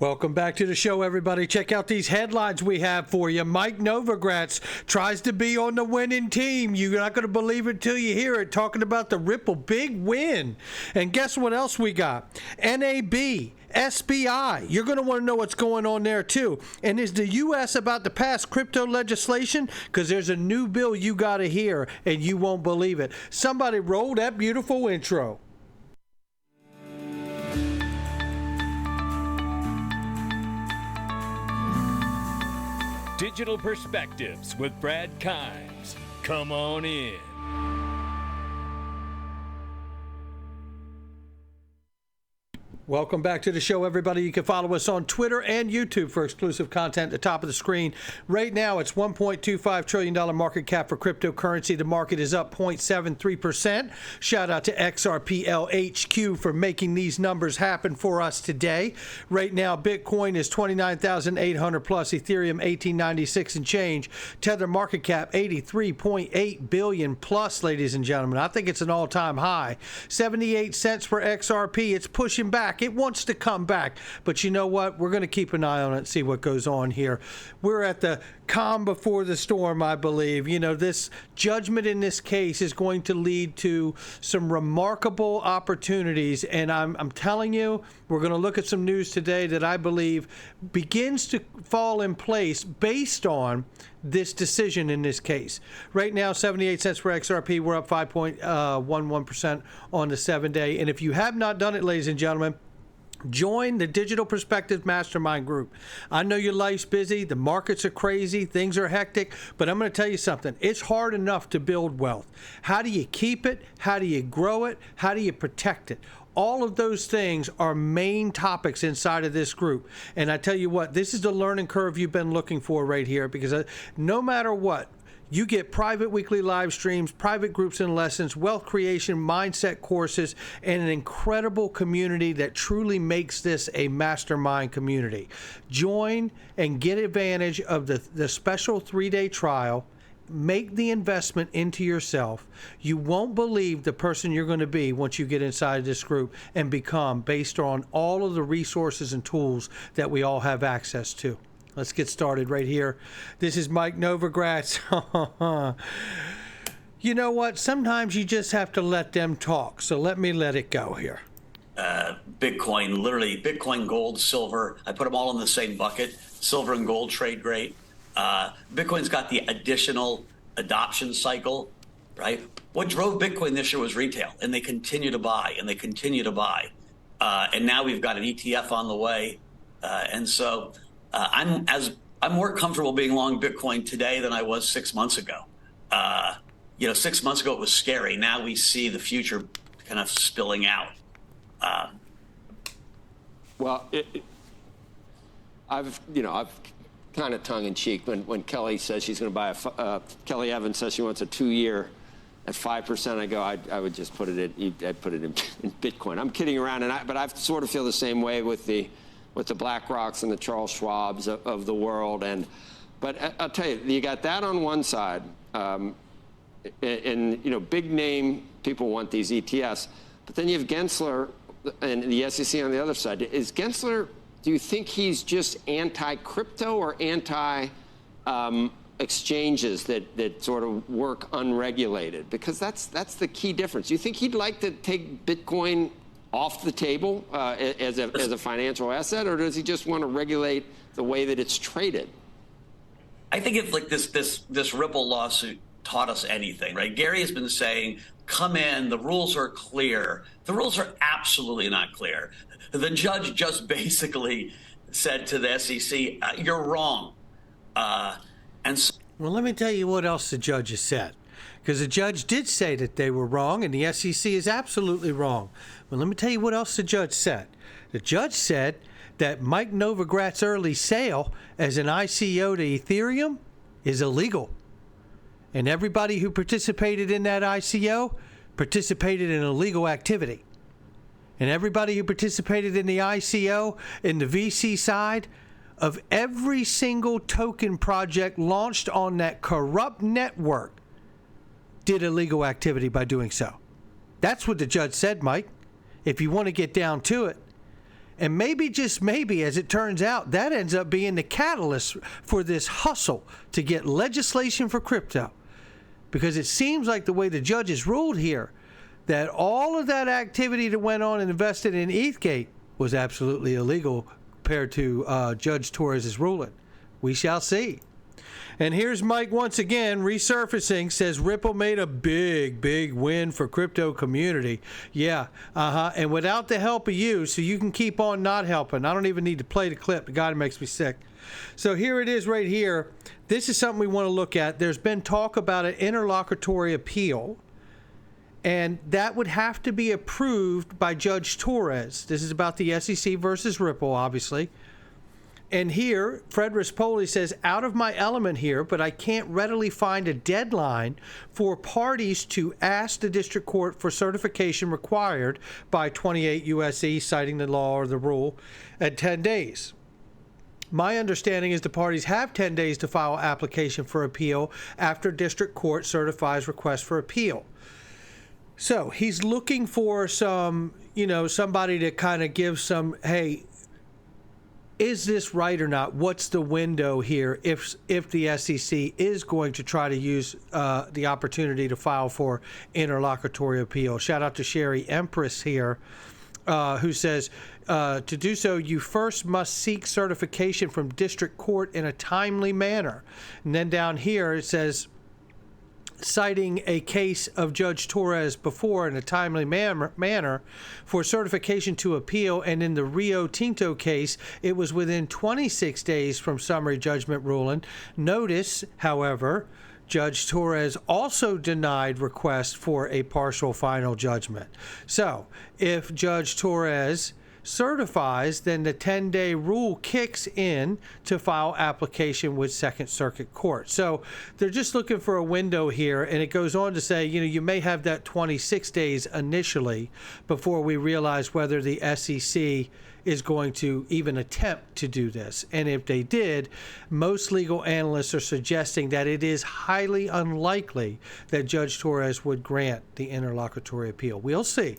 Welcome back to the show, everybody. Check out these headlines we have for you. Mike Novogratz tries to be on the winning team. You're not going to believe it till you hear it. Talking about the Ripple big win. And guess what else we got? NAB, SBI. You're going to want to know what's going on there, too. And is the U.S. about to pass crypto legislation? Because there's a new bill you got to hear, and you won't believe it. Somebody roll that beautiful intro. Digital Perspectives with Brad Kimes. Come on in. Welcome back to the show, everybody. You can follow us on Twitter and YouTube for exclusive content at the top of the screen. Right now, it's $1.25 trillion market cap for cryptocurrency. The market is up 0.73%. Shout out to XRP LHQ for making these numbers happen for us today. Right now, Bitcoin is 29,800 plus, Ethereum 1896 and change. Tether market cap 83.8 billion plus, ladies and gentlemen. I think it's an all-time high. 78 cents for XRP. It's pushing back. It wants to come back. But you know what? We're going to keep an eye on it and see what goes on here. We're at the calm before the storm, I believe. You know, this judgment in this case is going to lead to some remarkable opportunities. And I'm telling you, we're going to look at some news today that I believe begins to fall in place based on this decision in this case. Right now, 78 cents for XRP. We're up 5.11% on the 7-day. And if you have not done it, ladies and gentlemen, join the Digital Perspectives Mastermind group. I know your life's busy, the markets are crazy, things are hectic, but I'm going to tell you something. It's hard enough to build wealth. How do you keep it? How do you grow it? How do you protect it? All of those things are main topics inside of this group. And I tell you what, this is the learning curve you've been looking for right here, because no matter what, you get private weekly live streams, private groups and lessons, wealth creation, mindset courses, and an incredible community that truly makes this a mastermind community. Join and get advantage of the special 3-day trial. Make the investment into yourself. You won't believe the person you're going to be once you get inside this group and become, based on all of the resources and tools that we all have access to. Let's get started right here. This is Mike Novogratz. You know what? Sometimes you just have to let them talk. So let me let it go here. Bitcoin, literally Bitcoin, gold, silver. I put them all in the same bucket. Silver and gold trade great. Bitcoin's got the additional adoption cycle, right? What drove Bitcoin this year was retail, and they continue to buy, and they continue to buy. And now we've got an ETF on the way. And so I'm more comfortable being long Bitcoin today than I was 6 months ago. 6 months ago it was scary. Now we see the future kind of spilling out. I've kind of tongue-in-cheek when Kelly says she's going to buy Kelly Evans says she wants a 2-year at 5%. I go, I would just put it in Bitcoin. I'm kidding around, but I sort of feel the same way with the BlackRocks and the Charles Schwabs of the world. But I'll tell you, you got that on one side, and big name people want these ETFs, but then you have Gensler and the SEC on the other side. Is Gensler? Do you think he's just anti-crypto or anti-exchanges that sort of work unregulated? Because that's the key difference. Do you think he'd like to take Bitcoin off the table as a financial asset, or does he just want to regulate the way that it's traded? I think if like this Ripple lawsuit taught us anything, right? Gary has been saying, come in, the rules are clear. The rules are absolutely not clear. The judge just basically said to the SEC, you're wrong. Well, let me tell you what else the judge has said. Because the judge did say that they were wrong, and the SEC is absolutely wrong. But let me tell you what else the judge said. The judge said that Mike Novogratz's early sale as an ICO to Ethereum is illegal. And everybody who participated in that ICO participated in illegal activity. And everybody who participated in the ICO, in the VC side, of every single token project launched on that corrupt network did illegal activity by doing so. That's what the judge said, Mike. If you want to get down to it, And maybe, just maybe, as it turns out, that ends up being the catalyst for this hustle to get legislation for crypto. Because it seems like the way the judges ruled here, that all of that activity that went on and invested in ETHgate was absolutely illegal compared to Judge Torres's ruling. We shall see. And here's Mike once again resurfacing, says Ripple made a big win for crypto community. Yeah, and without the help of you, so you can keep on not helping. I don't even need to play the clip. The guy makes me sick. So here it is right here. This is something we want to look at. There's been talk about an interlocutory appeal, and that would have to be approved by Judge Torres. This is about the SEC versus Ripple, obviously. And here, Fred Rispoli says, out of my element here, but I can't readily find a deadline for parties to ask the district court for certification required by 28 U.S.C., citing the law or the rule, at 10 days. My understanding is the parties have 10 days to file application for appeal after district court certifies request for appeal. So he's looking for some, somebody to kind of give some, hey, is this right or not? What's the window here if the SEC is going to try to use the opportunity to file for interlocutory appeal? Shout out to Sherry Empress here, who says, to do so, you first must seek certification from district court in a timely manner. And then down here it says, citing a case of Judge Torres before in a timely manner for certification to appeal, and in the Rio Tinto case, it was within 26 days from summary judgment ruling. Notice, however, Judge Torres also denied request for a partial final judgment. So, if Judge Torres certifies, then the 10-day rule kicks in to file application with Second Circuit Court. So they're just looking for a window here, and it goes on to say, you may have that 26 days initially before we realize whether the SEC is going to even attempt to do this. And if they did, most legal analysts are suggesting that it is highly unlikely that Judge Torres would grant the interlocutory appeal. We'll see.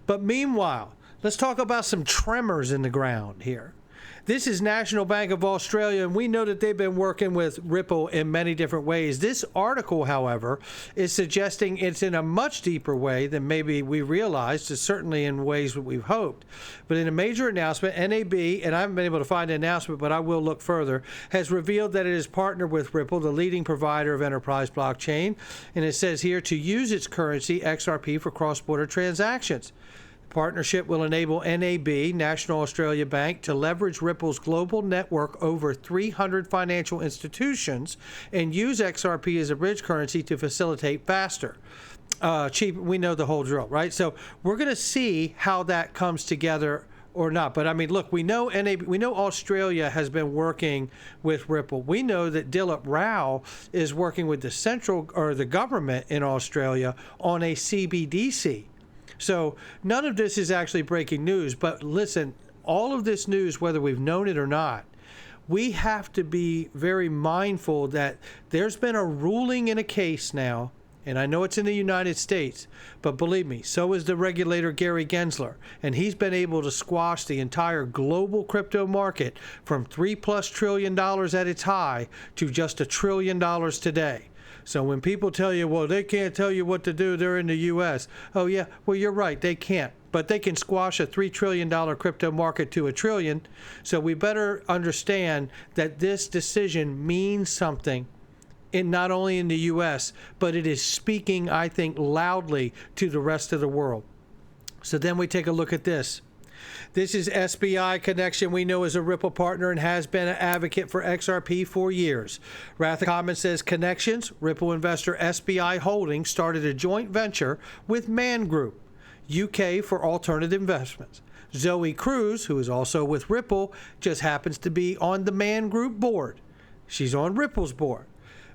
But meanwhile, let's talk about some tremors in the ground here. This is National Bank of Australia, and we know that they've been working with Ripple in many different ways. This article, however, is suggesting it's in a much deeper way than maybe we realized, certainly in ways that we've hoped. But in a major announcement, NAB, and I haven't been able to find the announcement, but I will look further, has revealed that it has partnered with Ripple, the leading provider of enterprise blockchain, and it says here to use its currency, XRP, for cross-border transactions. Partnership will enable NAB, National Australia Bank, to leverage Ripple's global network over 300 financial institutions and use XRP as a bridge currency to facilitate faster, cheap. We know the whole drill, right? So we're going to see how that comes together or not. But I mean, look, we know Australia has been working with Ripple. We know that Dilip Rao is working with the government in Australia on a CBDC. So none of this is actually breaking news, but listen, all of this news, whether we've known it or not, we have to be very mindful that there's been a ruling in a case now, and I know it's in the United States, but believe me, so is the regulator Gary Gensler, and he's been able to squash the entire global crypto market from $3+ trillion at its high to just $1 trillion today. So when people tell you, well, they can't tell you what to do, they're in the U.S. Oh, yeah, well, you're right, they can't. But they can squash a $3 trillion crypto market to $1 trillion. So we better understand that this decision means something, not only in the U.S., but it is speaking, I think, loudly to the rest of the world. So then we take a look at this. This is SBI Connection, we know is a Ripple partner and has been an advocate for XRP for years. Ratha Comment says Connections, Ripple investor SBI Holdings started a joint venture with Man Group, UK for alternative investments. Zoe Cruz, who is also with Ripple, just happens to be on the Man Group board. She's on Ripple's board.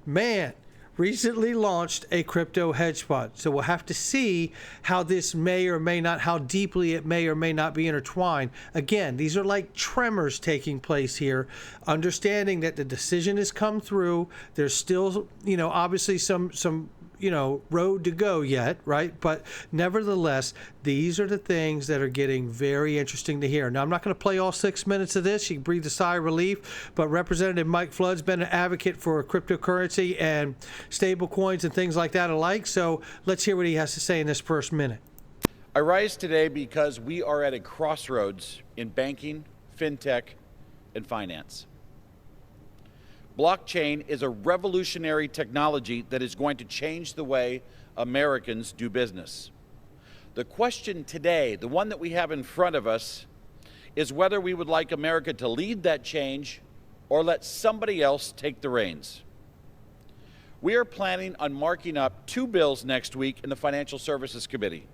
Man recently launched a crypto hedge fund. So we'll have to see how this may or may not, how deeply it may or may not be intertwined. Again, these are like tremors taking place here, understanding that the decision has come through. There's still, obviously some road to go yet, right? But nevertheless, these are the things that are getting very interesting to hear. Now, I'm not going to play all 6 minutes of this. You can breathe a sigh of relief, but Representative Mike Flood's been an advocate for cryptocurrency and stable coins and things like that alike. So let's hear what he has to say in this first minute. I rise today because we are at a crossroads in banking, fintech, and finance. Blockchain is a revolutionary technology that is going to change the way Americans do business. The question today, the one that we have in front of us, is whether we would like America to lead that change or let somebody else take the reins. We are planning on marking up 2 bills next week in the Financial Services Committee,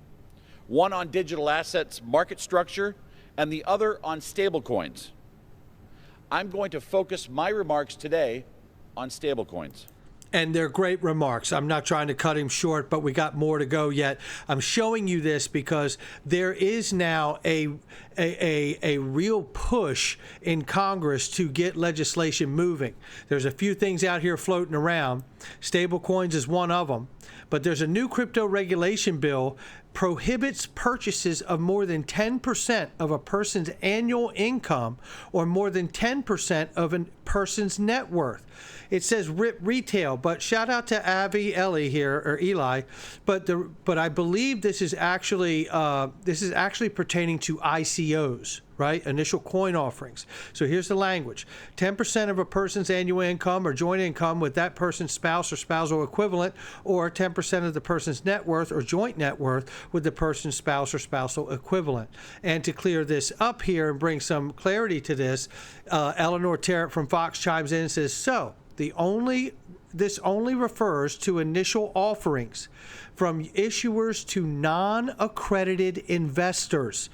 one on digital assets market structure and the other on stablecoins. I'm going to focus my remarks today on stablecoins. And they're great remarks. I'm not trying to cut him short, but we got more to go yet. I'm showing you this because there is now a real push in Congress to get legislation moving. There's a few things out here floating around. Stablecoins is one of them. But there's a new crypto regulation bill prohibits purchases of more than 10% of a person's annual income or more than 10% of a person's net worth. It says retail, but shout out to Eli here, but I believe this is actually pertaining to ICOs, right? Initial coin offerings. So here's the language. 10% of a person's annual income or joint income with that person's spouse or spousal equivalent, or 10% of the person's net worth or joint net worth with the person's spouse or spousal equivalent. And to clear this up here and bring some clarity to this, Eleanor Terrett from Fox chimes in and says, so this only refers to initial offerings from issuers to non-accredited investors.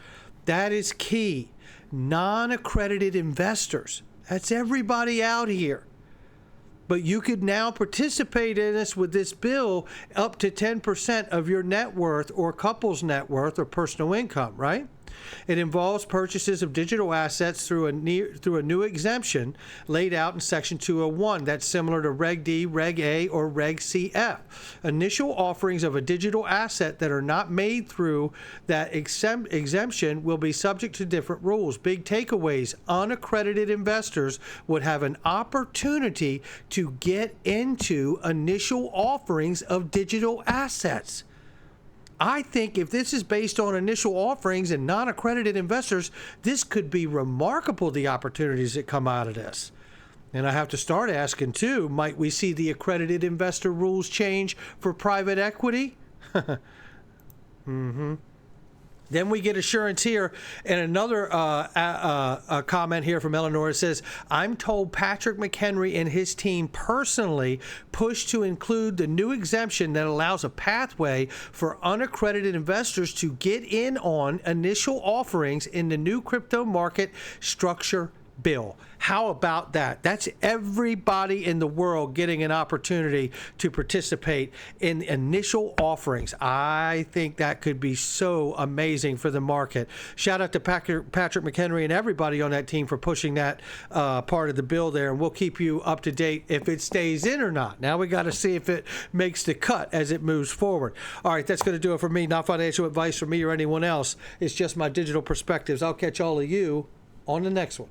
That is key. Non-accredited investors. That's everybody out here. But you could now participate in this with this bill up to 10% of your net worth or couple's net worth or personal income, right? It involves purchases of digital assets through a new exemption laid out in Section 201. That's similar to Reg D, Reg A, or Reg CF. Initial offerings of a digital asset that are not made through that exemption will be subject to different rules. Big takeaways: unaccredited investors would have an opportunity to get into initial offerings of digital assets. I think if this is based on initial offerings and non-accredited investors, this could be remarkable, the opportunities that come out of this. And I have to start asking, too, might we see the accredited investor rules change for private equity? Then we get assurance here, and another comment here from Eleanor. It says, I'm told Patrick McHenry and his team personally pushed to include the new exemption that allows a pathway for unaccredited investors to get in on initial offerings in the new crypto market structure bill. How about that? That's everybody in the world getting an opportunity to participate in initial offerings. I think that could be so amazing for the market. Shout out to Patrick McHenry and everybody on that team for pushing that part of the bill there, and we'll keep you up to date if it stays in or not. Now we got to see if it makes the cut as it moves forward. All right, that's going to do it for me. Not financial advice from me or anyone else. It's just my digital perspectives. I'll catch all of you on the next one.